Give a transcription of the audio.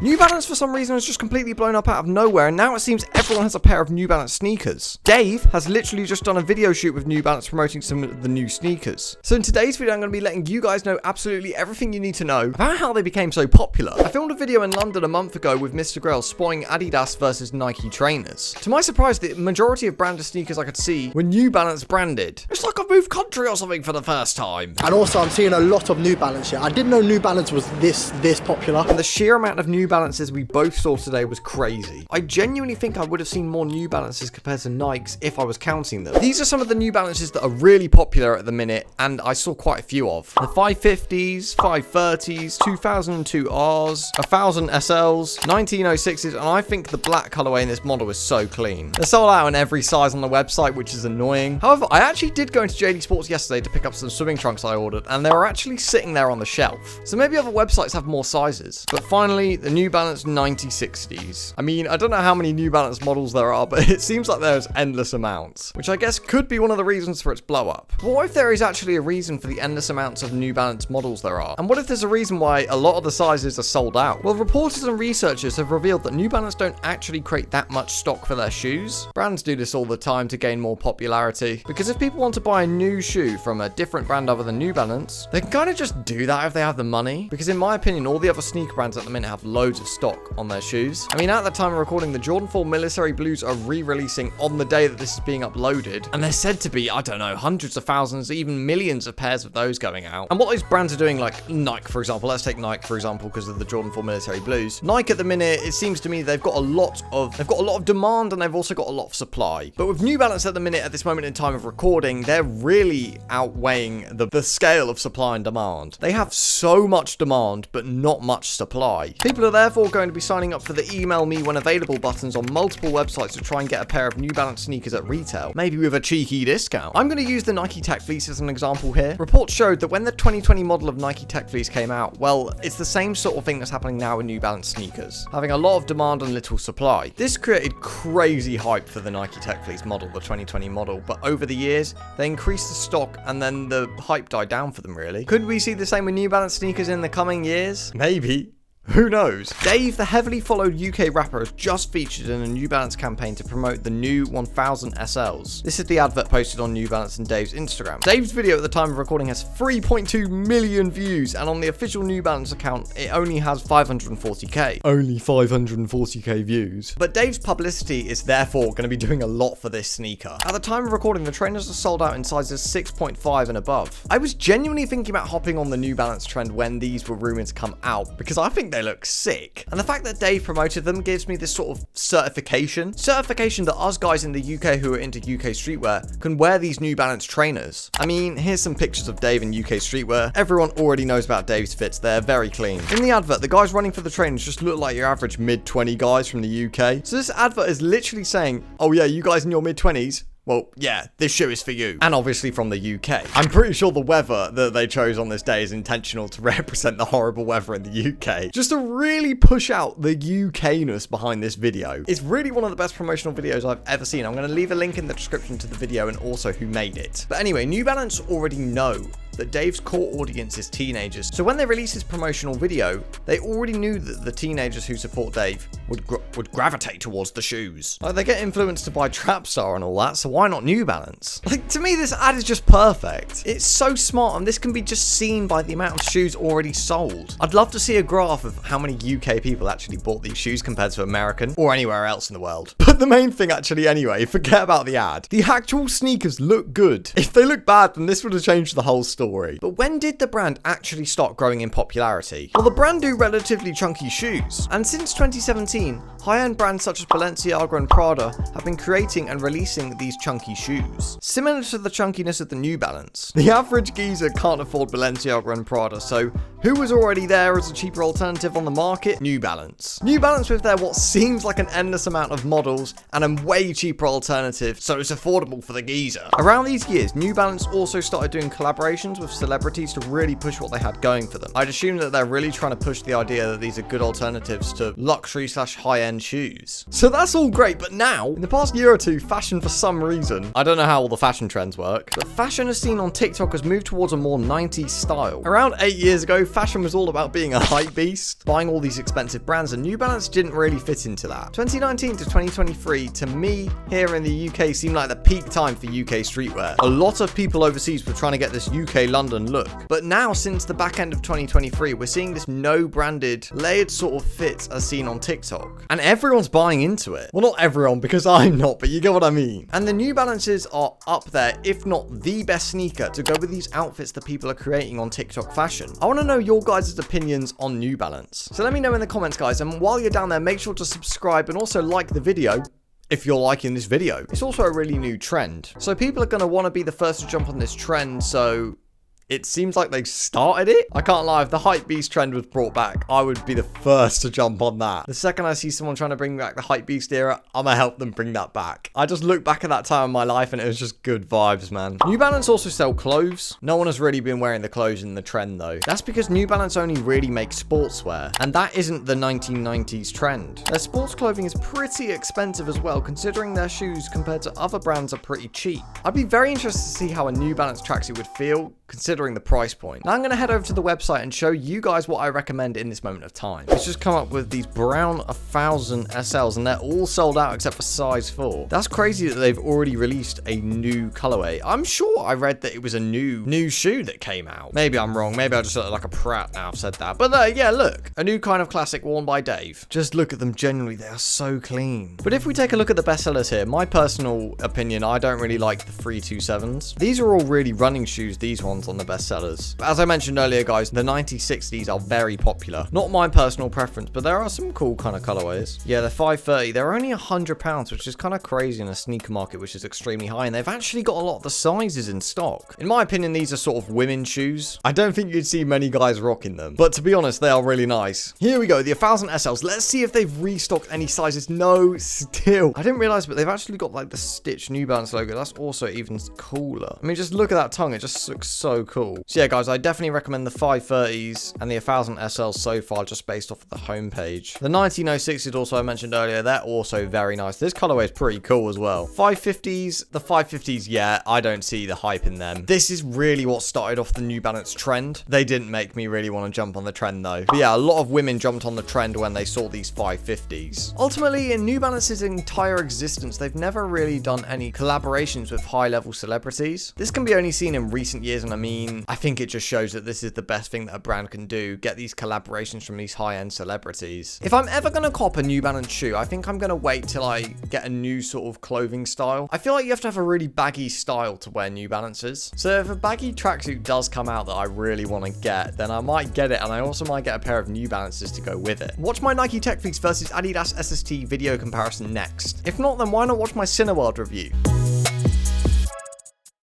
New Balance for some reason has just completely blown up out of nowhere, and now it seems everyone has a pair of New Balance sneakers. Dave has literally just done a video shoot with New Balance promoting some of the new sneakers. So in today's video, I'm going to be letting you guys know absolutely everything you need to know about how they became so popular. I filmed a video in London a month ago with Mr. Grail spotting Adidas versus Nike trainers. To my surprise, the majority of branded sneakers I could see were New Balance branded. It's like I've moved country or something for the first time. And also I'm seeing a lot of New Balance here. I didn't know New Balance was this popular. And the sheer amount of New Balances we both saw today was crazy. I genuinely think I would have seen more New Balances compared to Nikes if I was counting them. These are some of the New Balances that are really popular at the minute, and I saw quite a few of. The 550s, 530s, 2002Rs, 1000 SLs, 1906s, and I think the black colorway in this model is so clean. They're sold out in every size on the website, which is annoying. However, I actually did go into JD Sports yesterday to pick up some swimming trunks I ordered, and they were actually sitting there on the shelf. So maybe other websites have more sizes. But finally, the New Balance 9060s. I mean, I don't know how many New Balance models there are, but it seems like there's endless amounts, which I guess could be one of the reasons for its blow up. But what if there is actually a reason for the endless amounts of New Balance models there are? And what if there's a reason why a lot of the sizes are sold out? Well, reporters and researchers have revealed that New Balance don't actually create that much stock for their shoes. Brands do this all the time to gain more popularity, because if people want to buy a new shoe from a different brand other than New Balance, they can kind of just do that if they have the money, because in my opinion, all the other sneaker brands at the minute have loads of stock on their shoes. I mean, at the time of recording, the Jordan 4 Military Blues are re-releasing on the day that this is being uploaded, and they're said to be, I don't know, hundreds of thousands, even millions of pairs of those going out. And what those brands are doing, like Nike, for example, let's take Nike, for example, because of the Jordan 4 Military Blues. Nike at the minute, it seems to me they've got a lot of demand, and they've also got a lot of supply. But with New Balance at the minute, at this moment in time of recording, they're really outweighing the scale of supply and demand. They have so much demand, but not much supply. People are therefore going to be signing up for the email me when available buttons on multiple websites to try and get a pair of New Balance sneakers at retail, maybe with a cheeky discount. I'm going to use the Nike Tech Fleece as an example here. Reports showed that when the 2020 model of Nike Tech Fleece came out, well, it's the same sort of thing that's happening now with New Balance sneakers, having a lot of demand and little supply. This created crazy hype for the Nike Tech Fleece model, the 2020 model, but over the years, they increased the stock and then the hype died down for them, really. Could we see the same with New Balance sneakers in the coming years? Maybe. Who knows? Dave, the heavily followed UK rapper, has just featured in a New Balance campaign to promote the new 1000 SLs. This is the advert posted on New Balance and Dave's Instagram. Dave's video at the time of recording has 3.2 million views, and on the official New Balance account, it only has 540k. Only 540k views. But Dave's publicity is therefore going to be doing a lot for this sneaker. At the time of recording, the trainers are sold out in sizes 6.5 and above. I was genuinely thinking about hopping on the New Balance trend when these were rumored to come out, because I think they look sick. And the fact that Dave promoted them gives me this sort of certification that us guys in the UK who are into UK streetwear can wear these New Balance trainers. I mean, here's some pictures of Dave in UK streetwear. Everyone already knows about Dave's fits. They're very clean. In the advert, the guys running for the trainers just look like your average mid-20 guys from the UK. So this advert is literally saying, oh yeah, you guys in your mid-20s, well, yeah, this shoe is for you. And obviously from the UK. I'm pretty sure the weather that they chose on this day is intentional to represent the horrible weather in the UK. Just to really push out the UK-ness behind this video. It's really one of the best promotional videos I've ever seen. I'm going to leave a link in the description to the video and also who made it. But anyway, New Balance already know that Dave's core audience is teenagers. So when they released his promotional video, they already knew that the teenagers who support Dave would gravitate towards the shoes. Like, they get influenced to buy Trapstar and all that, so why not New Balance? Like, to me, this ad is just perfect. It's so smart, and this can be just seen by the amount of shoes already sold. I'd love to see a graph of how many UK people actually bought these shoes compared to American or anywhere else in the world. But the main thing actually anyway, forget about the ad. The actual sneakers look good. If they look bad, then this would have changed the whole story. But when did the brand actually start growing in popularity? Well, the brand do relatively chunky shoes, and since 2017, high-end brands such as Balenciaga and Prada have been creating and releasing these chunky shoes, similar to the chunkiness of the New Balance. The average geezer can't afford Balenciaga and Prada, so who was already there as a cheaper alternative on the market? New Balance. New Balance with their what seems like an endless amount of models and a way cheaper alternative, so it's affordable for the geezer. Around these years, New Balance also started doing collaborations brands with celebrities to really push what they had going for them. I'd assume that they're really trying to push the idea that these are good alternatives to luxury/high-end shoes. So that's all great, but now, in the past year or two, fashion for some reason, I don't know how all the fashion trends work, but fashion as seen on TikTok has moved towards a more 90s style. Around 8 years ago, fashion was all about being a hype beast, buying all these expensive brands, and New Balance didn't really fit into that. 2019 to 2023, to me, here in the UK, seemed like the peak time for UK streetwear. A lot of people overseas were trying to get this UK London look. But now, since the back end of 2023, we're seeing this no-branded, layered sort of fit as seen on TikTok. And everyone's buying into it. Well, not everyone, because I'm not, but you get what I mean. And the New Balances are up there, if not the best sneaker, to go with these outfits that people are creating on TikTok fashion. I want to know your guys' opinions on New Balance. So let me know in the comments, guys. And while you're down there, make sure to subscribe and also like the video if you're liking this video. It's also a really new trend. So people are going to want to be the first to jump on this trend, so it seems like they started it. I can't lie, if the hypebeast trend was brought back, I would be the first to jump on that. The second I see someone trying to bring back the hypebeast era, I'm gonna help them bring that back. I just look back at that time in my life and it was just good vibes, man. New Balance also sell clothes. No one has really been wearing the clothes in the trend though. That's because New Balance only really makes sportswear, and that isn't the 1990s trend. Their sports clothing is pretty expensive as well, considering their shoes compared to other brands are pretty cheap. I'd be very interested to see how a New Balance tracksuit would feel, considering the price point. Now I'm going to head over to the website and show you guys what I recommend in this moment of time. It's just come up with these brown 1000 SLs and they're all sold out except for size 4. That's crazy that they've already released a new colorway. I'm sure I read that it was a new shoe that came out. Maybe I'm wrong. Maybe I just look like a prat now I've said that. But yeah, look. A new kind of classic worn by Dave. Just look at them generally. They are so clean. But if we take a look at the bestsellers here, my personal opinion, I don't really like the 327s. These are all really running shoes, these ones on the bestsellers. As I mentioned earlier, guys, the 9060s are very popular. Not my personal preference, but there are some cool kind of colorways. Yeah, the 530, they're only £100, which is kind of crazy in a sneaker market, which is extremely high, and they've actually got a lot of the sizes in stock. In my opinion, these are sort of women's shoes. I don't think you'd see many guys rocking them, but to be honest, they are really nice. Here we go, the 1000 SLs. Let's see if they've restocked any sizes. No, still. I didn't realize, but they've actually got like the Stitch New Balance logo. That's also even cooler. I mean, just look at that tongue. It just looks so cool. So yeah, guys, I definitely recommend the 530s and the 1000 SLs so far, just based off of the homepage. The 19060s also I mentioned earlier, they're also very nice. This colorway is pretty cool as well. 550s, the 550s, yeah, I don't see the hype in them. This is really what started off the New Balance trend. They didn't make me really want to jump on the trend though. But yeah, a lot of women jumped on the trend when they saw these 550s. Ultimately, in New Balance's entire existence, they've never really done any collaborations with high-level celebrities. This can be only seen in recent years, and I mean, I think it just shows that this is the best thing that a brand can do, get these collaborations from these high-end celebrities. If I'm ever going to cop a New Balance shoe, I think I'm going to wait till I get a new sort of clothing style. I feel like you have to have a really baggy style to wear New Balances. So if a baggy tracksuit does come out that I really want to get, then I might get it, and I also might get a pair of New Balances to go with it. Watch my Nike Tech Fleece versus Adidas SST video comparison next. If not, then why not watch my Cineworld review?